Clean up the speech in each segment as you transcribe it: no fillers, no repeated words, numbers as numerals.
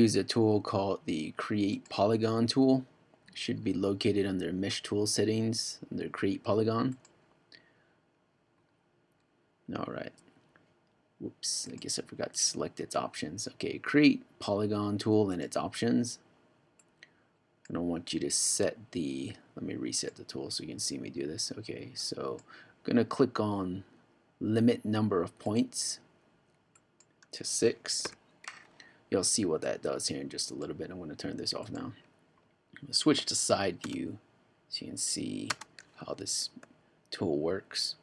use a tool called the Create Polygon tool. It should be located under Mesh Tool Settings under Create Polygon. Alright. Whoops, I guess I forgot to select its options. Okay, Create Polygon tool and its options. I don't want you to set the, let me reset the tool so you can see me do this. Okay, so I'm going to click on limit number of points to 6. You'll see what that does here in just a little bit. I'm going to turn this off now. Switch to side view so you can see how this tool works.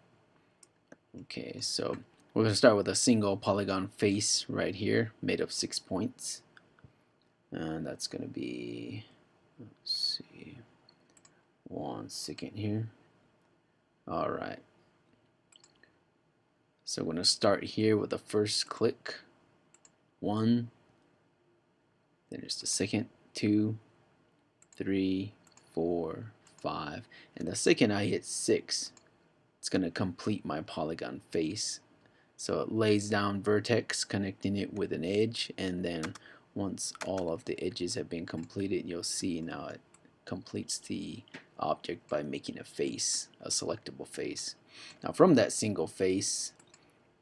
Okay, so we're going to start with a single polygon face right here made of 6 points, and that's going to be, let's see, 1 second here. Alright, so we're going to start here with the first click, 1, then there's the second, 2, 3, 4, 5, and the second I hit 6, it's going to complete my polygon face. So it lays down vertex connecting it with an edge, and then once all of the edges have been completed, you'll see now it completes the object by making a face, a selectable face. Now from that single face,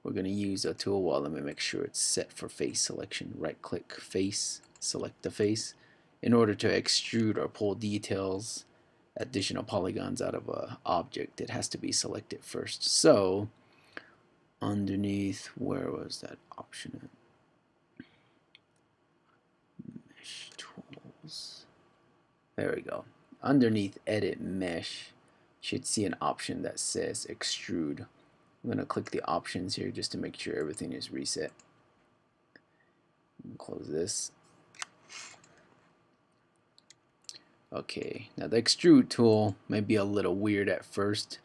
we're going to use a tool. Well, let me make sure it's set for face selection. Right click face, select the face. In order to extrude or pull details, additional polygons out of an object, it has to be selected first. So underneath, where was that option at? Mesh tools. There we go. Underneath edit mesh, you should see an option that says extrude. I'm going to click the options here just to make sure everything is reset. Close this. Okay, now the extrude tool may be a little weird at first.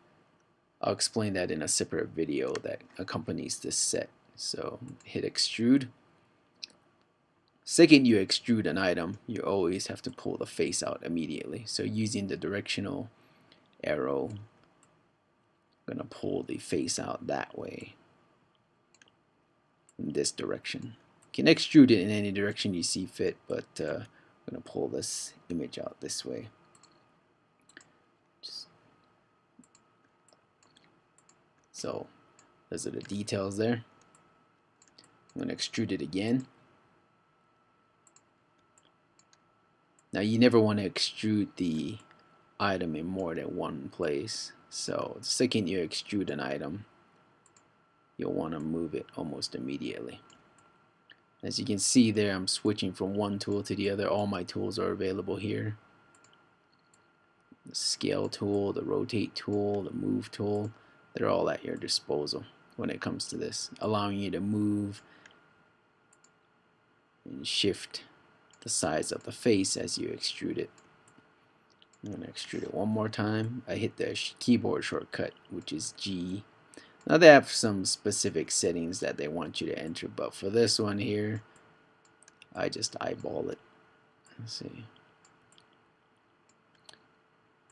I'll explain that in a separate video that accompanies this set. So hit extrude. Second you extrude an item, you always have to pull the face out immediately. So using the directional arrow, I'm going to pull the face out that way, in this direction. You can extrude it in any direction you see fit, but I'm going to pull this image out this way. So those are the details there. I'm going to extrude it again. Now you never want to extrude the item in more than one place. So the second you extrude an item, you'll want to move it almost immediately. As you can see there, I'm switching from one tool to the other. All my tools are available here. The scale tool, the rotate tool, the move tool, they're all at your disposal when it comes to this, allowing you to move and shift the size of the face as you extrude it. I'm going to extrude it one more time. I hit the keyboard shortcut, which is G. Now they have some specific settings that they want you to enter, but for this one here, I just eyeball it. Let's see.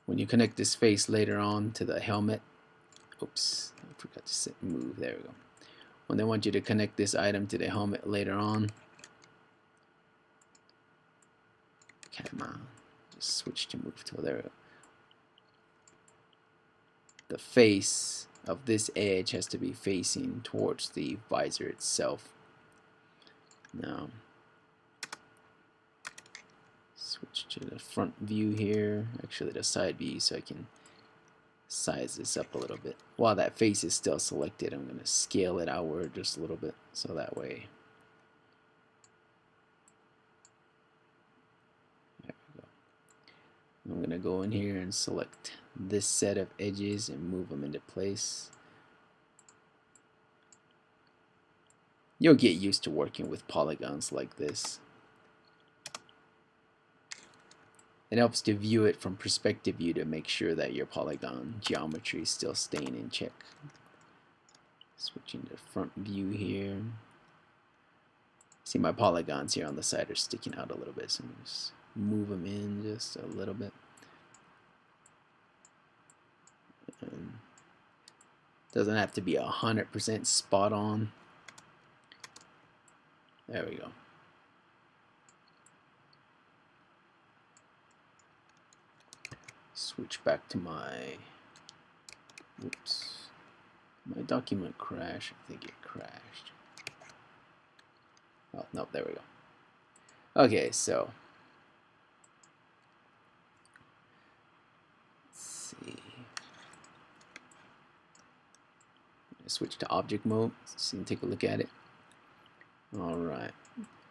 When you connect this face later on to the helmet, oops, I forgot to set move, there we go. When they want you to connect this item to the helmet later on, come on, just switch to move tool, there we go. The face of this edge has to be facing towards the visor itself. Now switch to the front view here, actually the side view, so I can size this up a little bit. While that face is still selected, I'm going to scale it outward just a little bit, so that way. There we go. I'm going to go in here and select this set of edges and move them into place. You'll get used to working with polygons like this. It helps to view it from perspective view to make sure that your polygon geometry is still staying in check. Switching to front view here. See, my polygons here on the side are sticking out a little bit, so I'm going to just move them in just a little bit. Doesn't have to be 100% spot on. There we go. switch back to my, oops, my document crashed. I think it crashed. Oh, no, there we go. Okay, so let's see. Switch to object mode so you can take a look at it. Alright,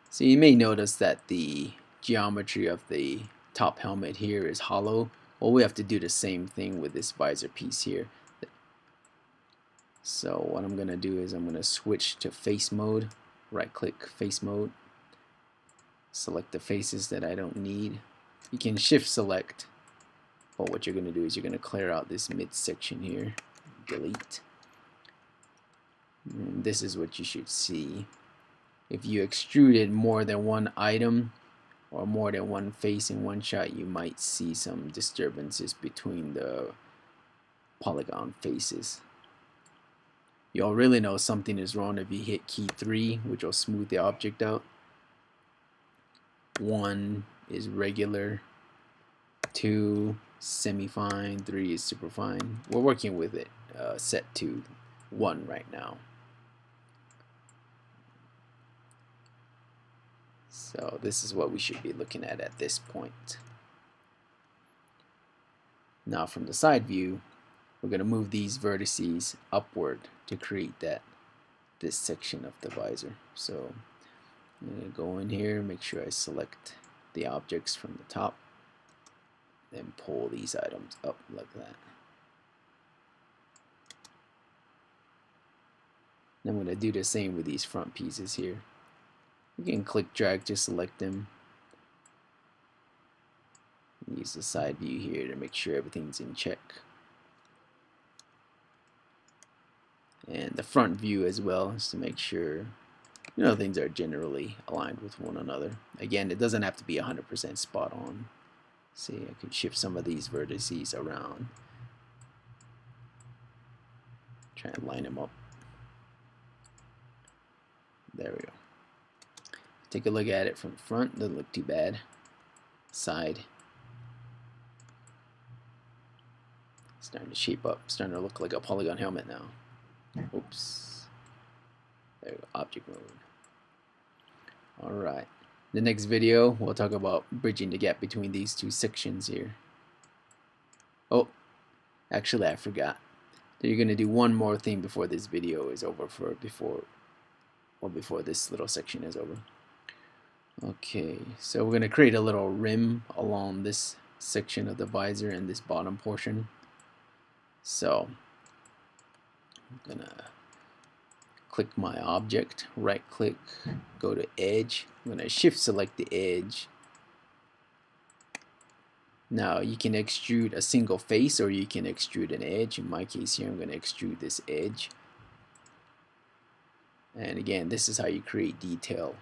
so you may notice that the geometry of the top helmet here is hollow. Well, we have to do the same thing with this visor piece here. So what I'm gonna do is I'm gonna switch to face mode, right click face mode, select the faces that I don't need. You can shift select, but what you're gonna do is you're gonna clear out this midsection here, delete. And this is what you should see. If you extruded more than one item or more than one face in one shot, you might see some disturbances between the polygon faces. You'll really know something is wrong if you hit key 3, which will smooth the object out. 1 is regular, 2 semi-fine, 3 is super fine. We're working with it set to 1 right now. So this is what we should be looking at this point. Now from the side view, we're going to move these vertices upward to create this section of the visor. So I'm going to go in here, make sure I select the objects from the top, then pull these items up like that. And I'm going to do the same with these front pieces here. You can click drag to select them. Use the side view here to make sure everything's in check. And the front view as well, is to make sure things are generally aligned with one another. Again, it doesn't have to be 100% spot on. See, I can shift some of these vertices around. Try and line them up. There we go. Take a look at it from the front, doesn't look too bad. Side. Starting to shape up, starting to look like a polygon helmet now. Oops. There we go, object mode. Alright. The next video, we'll talk about bridging the gap between these two sections here. Oh, actually I forgot. You're going to do one more thing before this video is over, before this little section is over. Okay, so we're going to create a little rim along this section of the visor and this bottom portion. So I'm going to click my object, right click, go to edge. I'm going to shift select the edge. Now you can extrude a single face or you can extrude an edge. In my case here, I'm going to extrude this edge. And again, this is how you create detail.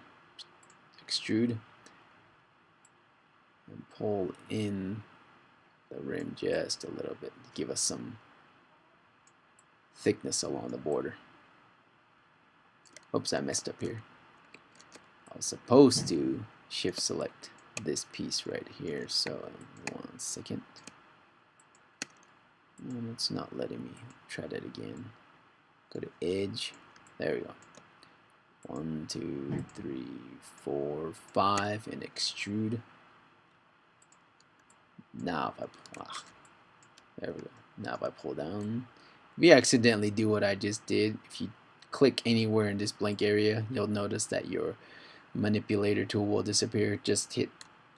Extrude and pull in the rim just a little bit to give us some thickness along the border. Oops, I messed up here. I was supposed to shift select this piece right here, so 1 second. And it's not letting me. Try that again. Go to edge. There we go. 1, 2, 3, 4, 5, and extrude. Now if there we go. Now if I pull down, if you accidentally do what I just did, if you click anywhere in this blank area, you'll notice that your manipulator tool will disappear. Just hit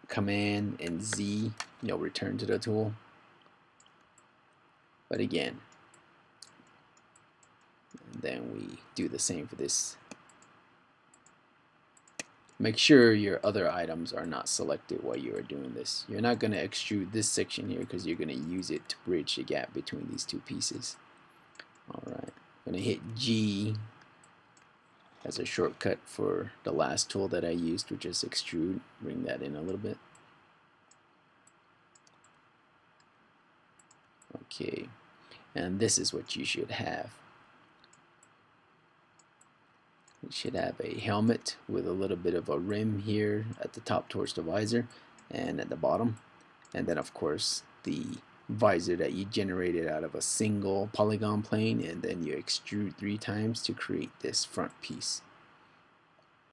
Command and Z, you'll return to the tool. But again, and then we do the same for this. Make sure your other items are not selected while you are doing this. You're not going to extrude this section here because you're going to use it to bridge the gap between these two pieces. Alright, I'm going to hit G as a shortcut for the last tool that I used, which is extrude. Bring that in a little bit. Okay, and this is what you should have. You should have a helmet with a little bit of a rim here at the top towards the visor and at the bottom, and then of course the visor that you generated out of a single polygon plane, and then you extrude 3 times to create this front piece.